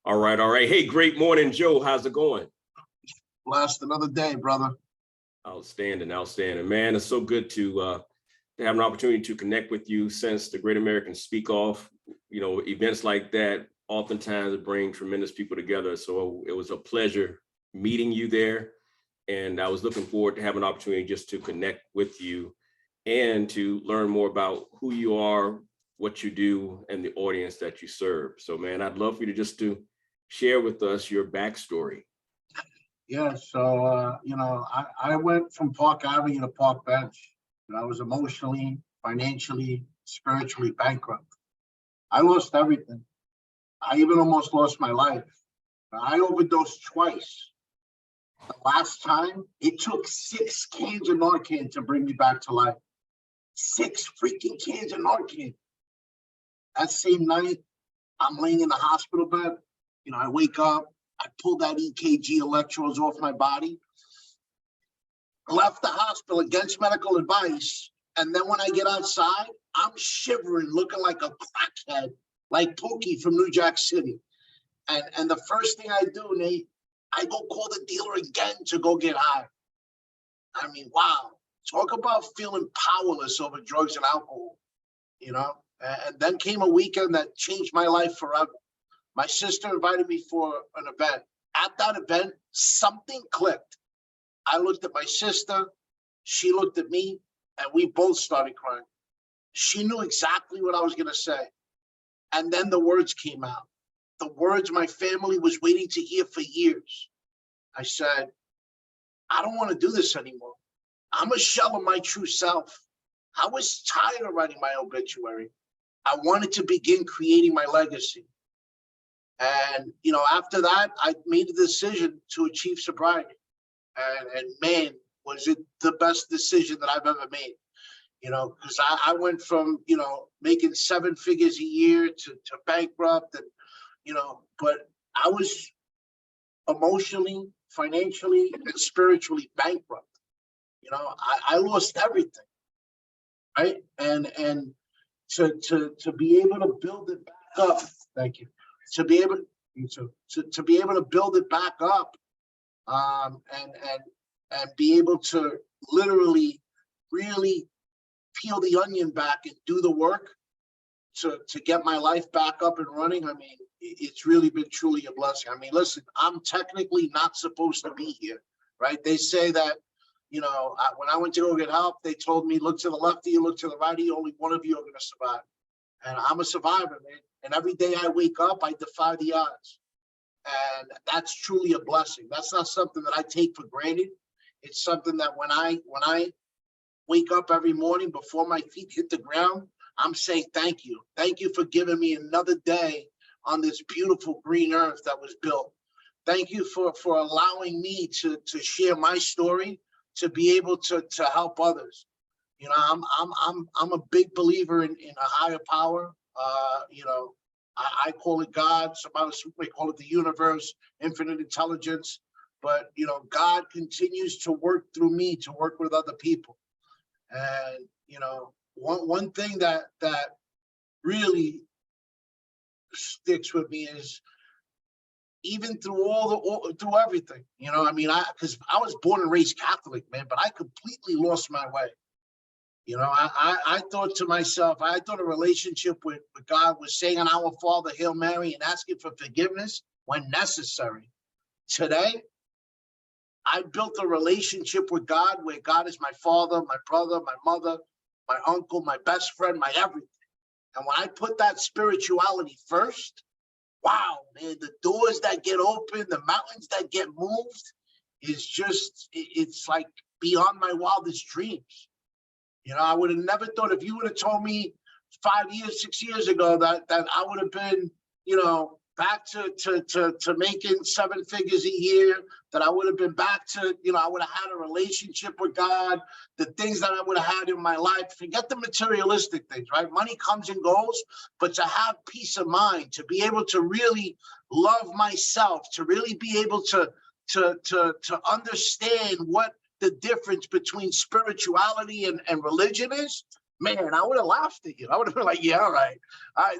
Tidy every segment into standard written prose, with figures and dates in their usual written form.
All right, all right. Hey, great morning, Joe. How's it going? Last another day, brother. Outstanding, outstanding. Man, it's so good to have an opportunity to connect with you since the Great American Speak Off. You know, events like that oftentimes bring tremendous people together. So it was a pleasure meeting you there. And I was looking forward to have an opportunity just to connect with you and to learn more about who you are, what you do, and the audience that you serve. So, man, I'd love for you to just to share with us your backstory. Yeah, so, I went from Park Avenue to Park Bench. And I was emotionally, financially, spiritually bankrupt. I lost everything. I even almost lost my life. I overdosed twice. The last time, it took 6 cans of Narcan to bring me back to life. 6 freaking cans of Narcan. That same night, I'm laying in the hospital bed. I wake up, I pulled that EKG electrodes off my body, left the hospital against medical advice. And then when I get outside, I'm shivering, looking like a crackhead, like Pookie from New Jack City. And the first thing I do, Nate, I go call the dealer again to go get high. I mean, wow. Talk about feeling powerless over drugs and alcohol, And then came a weekend that changed my life forever. My sister invited me for an event. At that event, something clicked. I looked at my sister, she looked at me, and we both started crying. She knew exactly what I was gonna say. And then the words came out. The words my family was waiting to hear for years. I said, I don't wanna do this anymore. I'm a shell of my true self. I was tired of writing my obituary. I wanted to begin creating my legacy. And, after that, I made a decision to achieve sobriety. And man, was it the best decision that I've ever made, because I went from, making 7 figures a year to bankrupt and, but I was emotionally, financially, and spiritually bankrupt. I lost everything, right? And to be able to build it back up, thank you. To be able to build it back up, and be able to literally really peel the onion back and do the work to get my life back up and running. I mean, it's really been truly a blessing. I mean, listen, I'm technically not supposed to be here, right? They say that, when I went to go get help, they told me, look to the left of you, look to the right of you, only one of you are going to survive. And I'm a survivor, man. And every day I wake up, I defy the odds. And that's truly a blessing. That's not something that I take for granted. It's something that when I wake up every morning before my feet hit the ground, I'm saying thank you. Thank you for giving me another day on this beautiful green earth that was built. Thank you for allowing me to share my story, to be able to help others. I'm a big believer in a higher power. I call it God. Somebody may call it the universe, infinite intelligence. But God continues to work through me to work with other people. And one thing that really sticks with me is even through through everything. Because I was born and raised Catholic, man, but I completely lost my way. I thought to myself, I thought a relationship with God was saying an Our Father, Hail Mary, and asking for forgiveness when necessary. Today, I built a relationship with God where God is my father, my brother, my mother, my uncle, my best friend, my everything. And when I put that spirituality first, wow, man, the doors that get open, the mountains that get moved, it's like beyond my wildest dreams. I would have never thought, if you would have told me 5 years, 6 years ago that I would have been, back to making 7 figures a year, that I would have been back to, I would have had a relationship with God, the things that I would have had in my life. Forget the materialistic things, right? Money comes and goes, but to have peace of mind, to be able to really love myself, to really be able to understand what the difference between spirituality and religion is, man, I would have laughed at you. I would have been like, yeah, all right,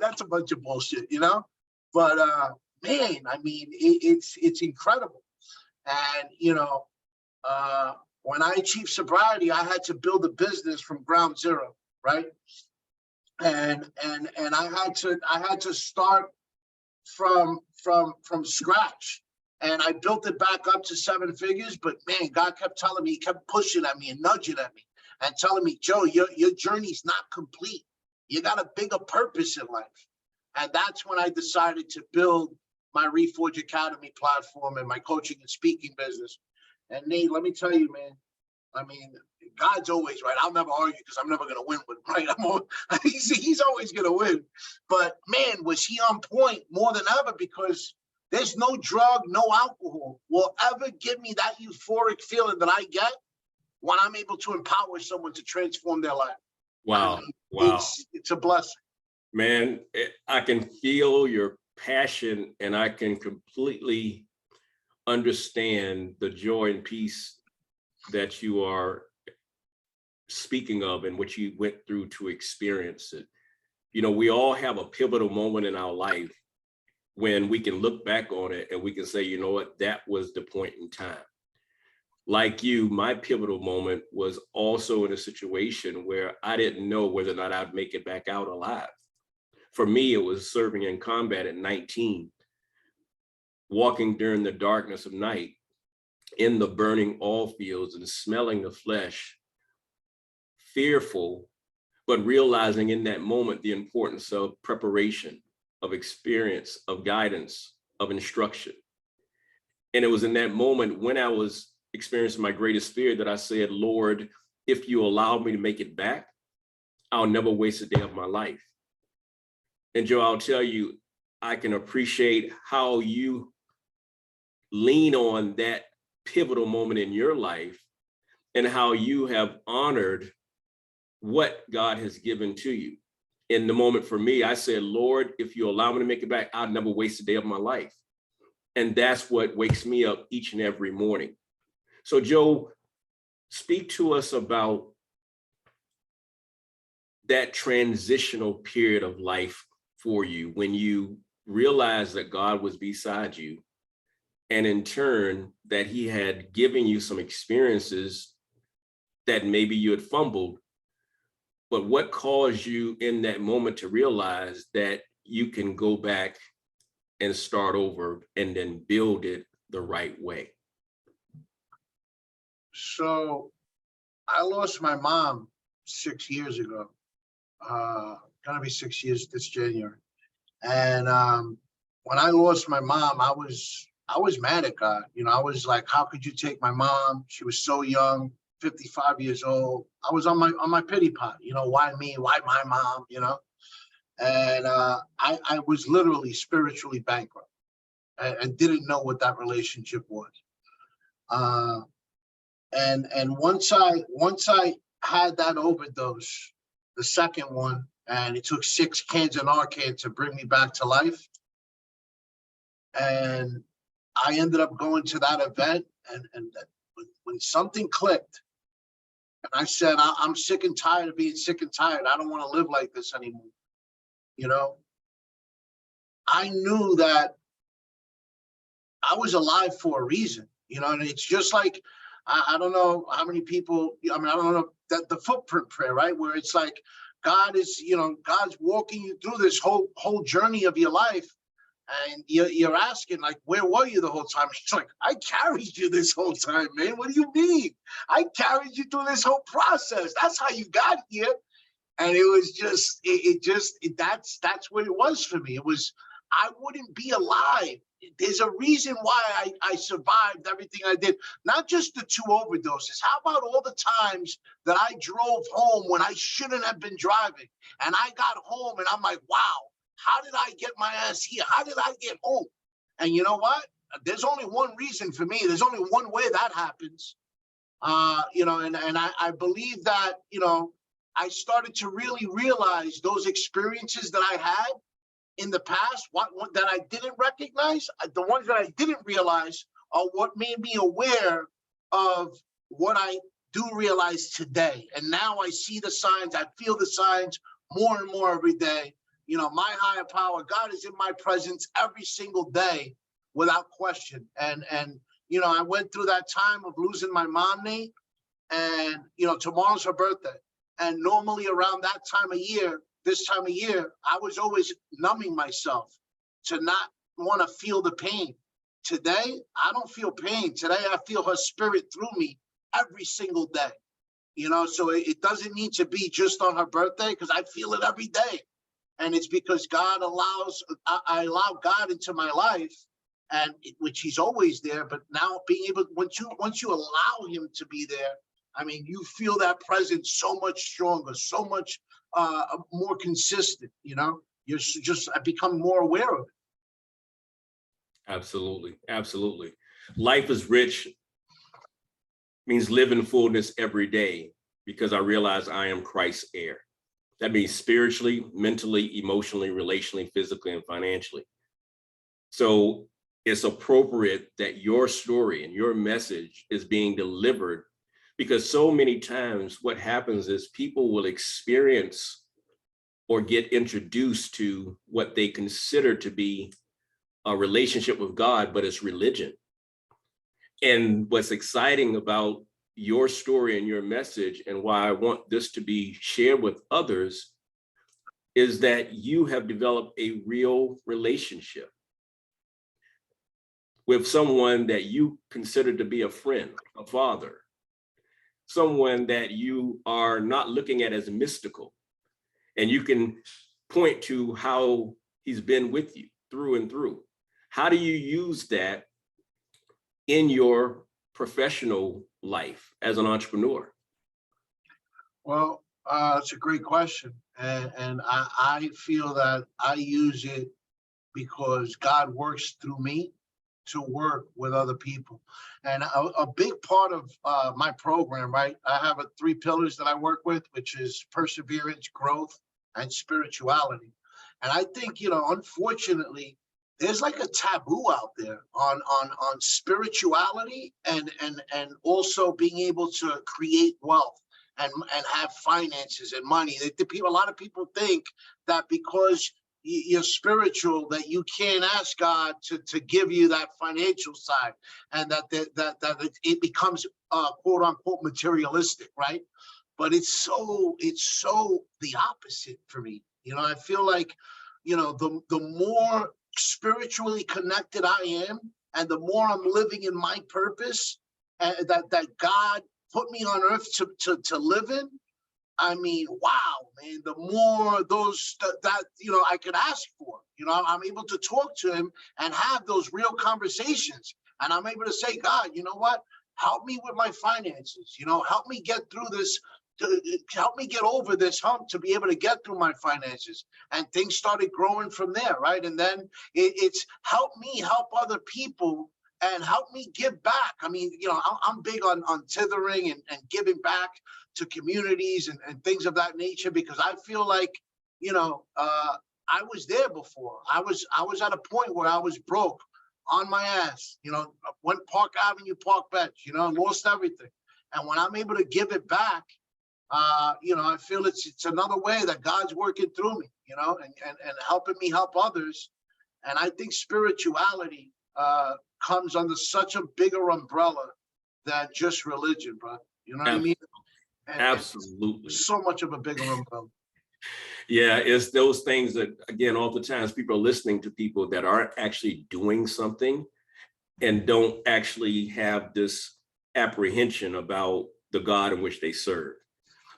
that's a bunch of bullshit, But man, I mean, it's incredible. And, when I achieved sobriety, I had to build a business from ground zero, right? And I had to start from scratch. And I built it back up to 7 figures, but man, God kept telling me, he kept pushing at me and nudging at me and telling me, Joe, your journey's not complete. You got a bigger purpose in life. And that's when I decided to build my Reforge Academy platform and my coaching and speaking business. And Nate, let me tell you, man, I mean, God's always right. I'll never argue because I'm never going to win with him, right? He's always going to win. But man, was he on point more than ever, because there's no drug, no alcohol will ever give me that euphoric feeling that I get when I'm able to empower someone to transform their life. Wow. I mean, Wow. It's a blessing. Man, I can feel your passion, and I can completely understand the joy and peace that you are speaking of and what you went through to experience it. We all have a pivotal moment in our life when we can look back on it and we can say, you know what, that was the point in time. Like you, my pivotal moment was also in a situation where I didn't know whether or not I'd make it back out alive. For me, it was serving in combat at 19, walking during the darkness of night in the burning oil fields and smelling the flesh, fearful, but realizing in that moment the importance of preparation, of experience, of guidance, of instruction. And it was in that moment when I was experiencing my greatest fear that I said, Lord, if you allow me to make it back, I'll never waste a day of my life. And Joe, I'll tell you, I can appreciate how you lean on that pivotal moment in your life and how you have honored what God has given to you. In the moment for me, I said, Lord, if you allow me to make it back, I'll never waste a day of my life. And that's what wakes me up each and every morning. So Joe, speak to us about that transitional period of life for you when you realized that God was beside you, and in turn that he had given you some experiences that maybe you had fumbled, but what caused you in that moment to realize that you can go back and start over and then build it the right way? So I lost my mom 6 years ago. Gonna be 6 years this January. And when I lost my mom, I was mad at God. I was like, how could you take my mom? She was so young, 55 years old. I was on my pity pot. Why me? Why my mom? And I was literally spiritually bankrupt and didn't know what that relationship was. And once I had that overdose, the second one, and it took 6 cans of Narcan to bring me back to life. And I ended up going to that event, and when something clicked, and I said, I'm sick and tired of being sick and tired. I don't want to live like this anymore. I knew that I was alive for a reason, and it's just like, I don't know how many people, I don't know that the footprint prayer, right? Where it's like, God is, God's walking you through this whole journey of your life. And you're asking, like, where were you the whole time? It's like, I carried you this whole time, man. What do you mean? I carried you through this whole process. That's how you got here. And it was just, that's what it was for me. It was, I wouldn't be alive. There's a reason why I survived everything I did. Not just the 2 overdoses. How about all the times that I drove home when I shouldn't have been driving? And I got home and I'm like, wow, how did I get my ass here? How did I get home? And you know what? There's only one reason for me. There's only one way that happens. And I believe that, I started to really realize those experiences that I had in the past, what that I didn't recognize, the ones that I didn't realize are what made me aware of what I do realize today. And now I see the signs, I feel the signs more and more every day my higher power, God is in my presence every single day without question. And I went through that time of losing my mom, Nate, and, tomorrow's her birthday. And normally around that time of year, this time of year, I was always numbing myself to not want to feel the pain. Today, I don't feel pain. Today, I feel her spirit through me every single day. So it doesn't need to be just on her birthday, because I feel it every day. And it's because I allow God into my life, and which he's always there. But now being able, once you allow him to be there, I mean, you feel that presence so much stronger, so much more consistent. You're just, I become more aware of it. Absolutely. Absolutely. Life is rich means live in fullness every day, because I realize I am Christ's heir. That means spiritually, mentally, emotionally, relationally, physically, and financially. So it's appropriate that your story and your message is being delivered, because so many times what happens is people will experience or get introduced to what they consider to be a relationship with God, but it's religion. And what's exciting about your story and your message, and why I want this to be shared with others, is that you have developed a real relationship with someone that you consider to be a friend, a father, someone that you are not looking at as mystical. And you can point to how he's been with you through and through. How do you use that in your professional life as an entrepreneur? Well, it's a great question. And I feel that I use it because God works through me to work with other people. And a big part of my program, right? I have 3 pillars that I work with, which is perseverance, growth, and spirituality. And I think, unfortunately, there's like a taboo out there on spirituality and also being able to create wealth and have finances and money. A lot of people think that because you're spiritual, that you can't ask God to give you that financial side, and that it becomes quote unquote materialistic, right? But it's so the opposite for me. I feel like, the more spiritually connected I am, and the more I'm living in my purpose, that God put me on earth to live in. I mean, wow, man, the more those that I could ask for, I'm able to talk to him and have those real conversations. And I'm able to say, God, you know what? Help me with my finances, help me get through this, help me get over this hump to be able to get through my finances. And things started growing from there, right? And then it's help me help other people and help me give back. I mean, I'm big on tithering and giving back to communities and things of that nature, because I feel like, I was there before. I was at a point where I was broke, on my ass, went Park Avenue, Park Bench, lost everything. And when I'm able to give it back, I feel it's another way that God's working through me, and helping me help others. And I think spirituality comes under such a bigger umbrella than just religion, bro. You know what I mean? Absolutely. So much of a bigger umbrella. Yeah, it's those things that, again, oftentimes people are listening to people that aren't actually doing something and don't actually have this apprehension about the God in which they serve.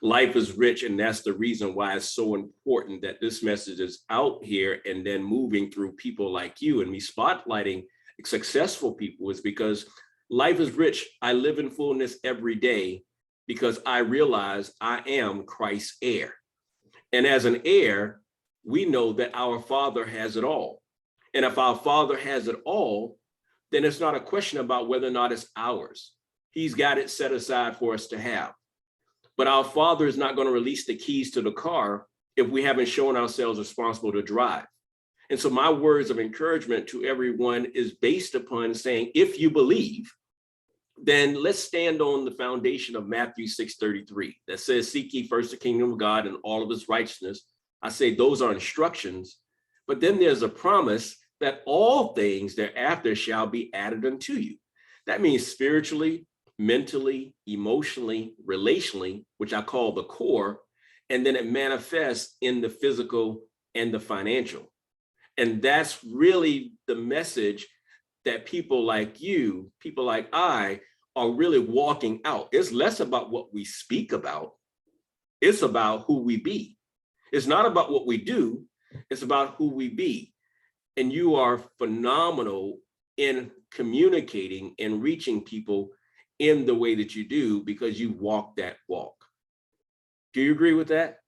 Life is rich, and that's the reason why it's so important that this message is out here and then moving through people like you and me spotlighting successful people, is because life is rich. I live in fullness every day because I realize I am Christ's heir. And as an heir, we know that our Father has it all. And if our Father has it all, then it's not a question about whether or not it's ours. He's got it set aside for us to have. But our Father is not going to release the keys to the car if we haven't shown ourselves responsible to drive. And so my words of encouragement to everyone is based upon saying, if you believe, then let's stand on the foundation of Matthew 6:33 that says, seek ye first the kingdom of God and all of his righteousness. I say those are instructions, but then there's a promise that all things thereafter shall be added unto you. That means spiritually, mentally, emotionally, relationally, which I call the core, and then it manifests in the physical and the financial. And that's really the message that people like you, people like I, are really walking out. It's less about what we speak about. It's about who we be. It's not about what we do. It's about who we be. And you are phenomenal in communicating and reaching people in the way that you do because you walk that walk. Do you agree with that?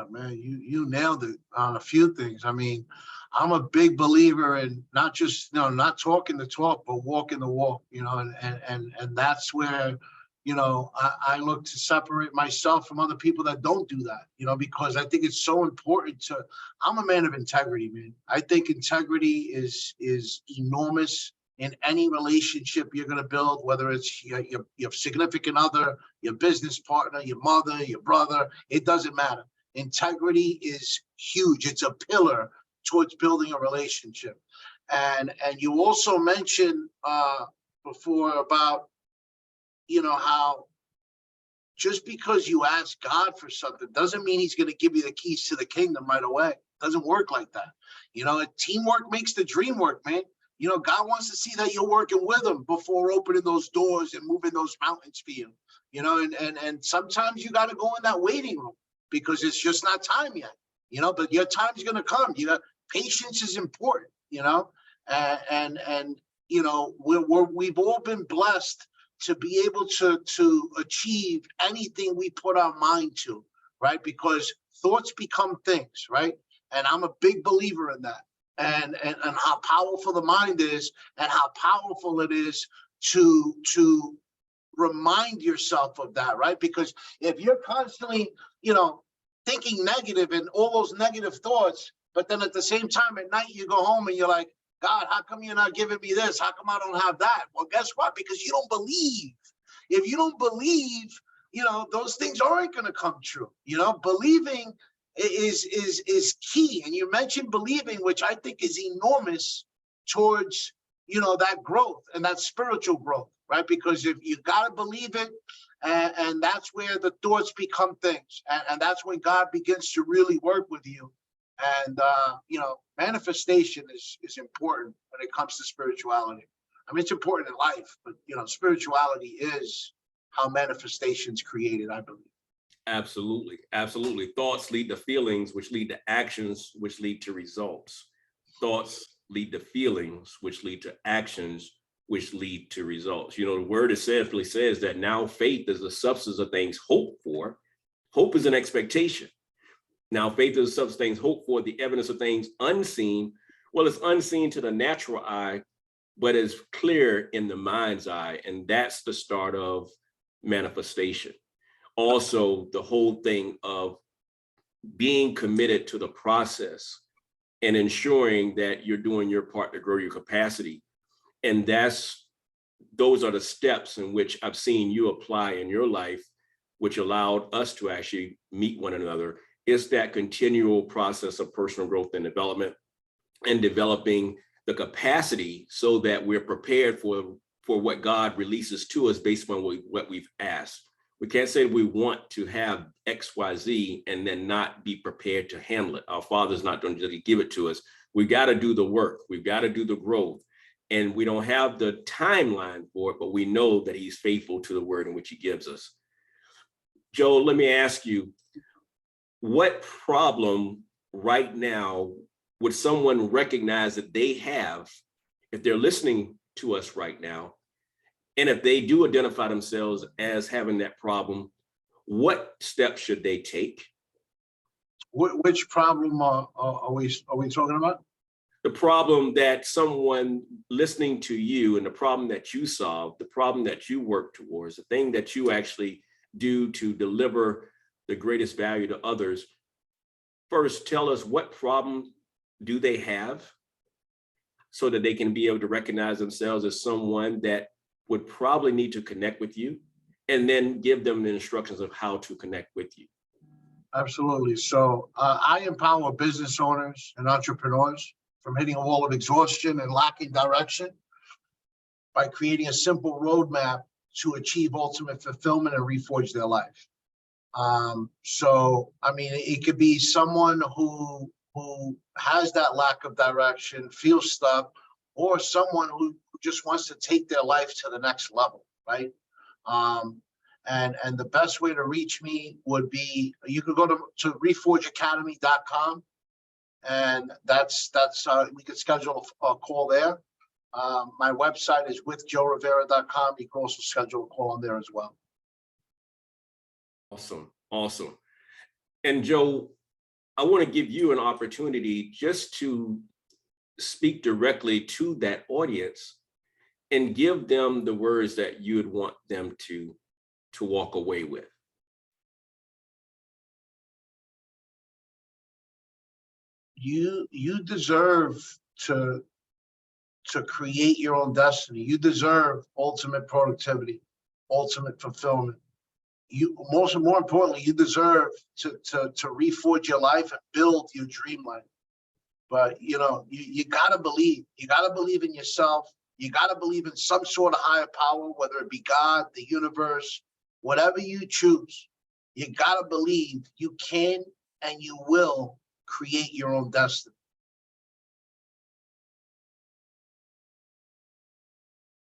Man, you nailed it on a few things. I mean, I'm a big believer in not just, not talking the talk, but walking the walk, and that's where, I look to separate myself from other people that don't do that, because I think it's so important I'm a man of integrity, man. I think integrity is enormous in any relationship you're going to build, whether it's your significant other, your business partner, your mother, your brother, it doesn't matter. Integrity is huge. It's a pillar towards building a relationship. And you also mentioned before about, how just because you ask God for something doesn't mean he's going to give you the keys to the kingdom right away. It doesn't work like that. Teamwork makes the dream work, man. God wants to see that you're working with him before opening those doors and moving those mountains for you. And sometimes you got to go in that waiting room because it's just not time yet, but your time's going to come. Patience is important, and we've all been blessed to be able to achieve anything we put our mind to, right? Because thoughts become things, right? And I'm a big believer in that. And how powerful the mind is and how powerful it is to remind yourself of that, right? Because if you're constantly, thinking negative and all those negative thoughts, but then at the same time at night you go home and you're like, God, how come you're not giving me this? How come I don't have that? Well, guess what? Because you don't believe. If you don't believe, those things aren't going to come true. Believing is key. And you mentioned believing, which I think is enormous towards, that growth and that spiritual growth, right? Because if you got to believe it, and that's where the thoughts become things. And that's when God begins to really work with you. And, manifestation is important when it comes to spirituality. I mean, it's important in life, but, spirituality is how manifestation's created, I believe. Absolutely. Absolutely. Thoughts lead to feelings, which lead to actions, which lead to results. Thoughts lead to feelings, which lead to actions, which lead to results. The word simply says that now faith is the substance of things hoped for. Hope is an expectation. Now faith is the substance of things hoped for, the evidence of things unseen. Well, it's unseen to the natural eye, but it's clear in the mind's eye. And that's the start of manifestation. Also, the whole thing of being committed to the process and ensuring that you're doing your part to grow your capacity. And those are the steps in which I've seen you apply in your life, which allowed us to actually meet one another. It's that continual process of personal growth and development and developing the capacity so that we're prepared for what God releases to us based on what we've asked. We can't say we want to have X, Y, Z and then not be prepared to handle it. Our Father's not going to give it to us. We got to do the work. We've got to do the growth. And we don't have the timeline for it, but we know that he's faithful to the word in which he gives us. Joe, let me ask you, what problem right now would someone recognize that they have if they're listening to us right now? And if they do identify themselves as having that problem, what steps should they take? Which problem are we talking about? The problem that someone listening to you and the problem that you solve, the problem that you work towards, the thing that you actually do to deliver the greatest value to others. First, tell us what problem do they have so that they can be able to recognize themselves as someone that would probably need to connect with you, and then give them the instructions of how to connect with you. Absolutely. So I empower business owners and entrepreneurs from hitting a wall of exhaustion and lacking direction by creating a simple roadmap to achieve ultimate fulfillment and reforge their life. So, I mean, it could be someone who has that lack of direction, feels stuck, or someone who just wants to take their life to the next level, right? And the best way to reach me would be, you could go to reforgeacademy.com, and that's we could schedule a call there. My website is withjoerivera.com. You can also schedule a call on there as well. Awesome. Awesome. And Joe, I want to give you an opportunity just to speak directly to that audience and give them the words that you would want them to walk away with. You deserve to create your own destiny. You deserve ultimate productivity, ultimate fulfillment. You more importantly, you deserve to reforge your life and build your dream life. But you know, you gotta believe. You gotta believe in yourself. You gotta believe in some sort of higher power, whether it be God, the universe, whatever you choose. You gotta believe you can and you will create your own destiny.